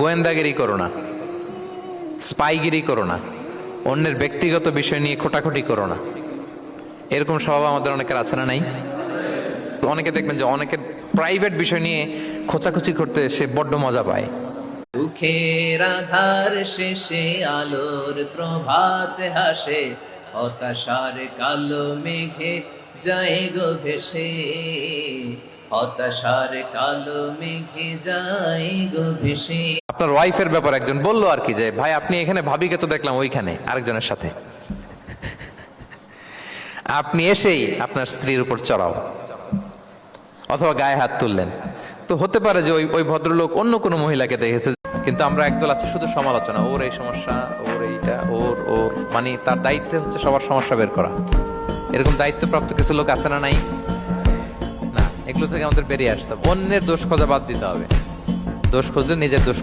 গোয়েন্দাগিরি করো না, স্পাইগিরি করো না, অন্যের ব্যক্তিগত বিষয় নিয়ে খোটাখুটি করো না। এরকম স্বভাব আমাদের অনেকের আছে না নাই? তো অনেকে দেখবেন যে অনেকের প্রাইভেট বিষয় নিয়ে খোঁচাখুচি করতে সে বড্ড মজা পায়। দুঃখের আধার শেষে আলোর প্রভাত হাসে, হতাশার কালো মেঘে যায় গো ভেসে, হতাশার কালো মেঘে যায় গো ভেসে। আপনার ওয়াইফের ব্যাপার একজন বললো আর কি, যে ভাই আপনি এখানে, ভাবিকে তো দেখলাম ওইখানে আরেকজনের সাথে। আপনি এসেই আপনার স্ত্রীর উপর চড়াও অথবা গায়ে হাত তুললেন, তো হতে পারে যে ওই ওই ভদ্রলোক অন্য কোনো মহিলাকে দেখেছে। কিন্তু আমরা একদল আছে শুধু সমালোচনা, ওর এই সমস্যা, ওর এইটা, ওর ওর মানে তার দায়িত্ব হচ্ছে সবার সমস্যা বের করা। এরকম দায়িত্বপ্রাপ্ত কিছু লোক আছে না নাই? না, এগুলো থেকে আমাদের বেরিয়ে আসতে হবে। অন্যের দোষ খোঁজা বাদ দিতে হবে, দোষ খুঁজলে নিজের দোষ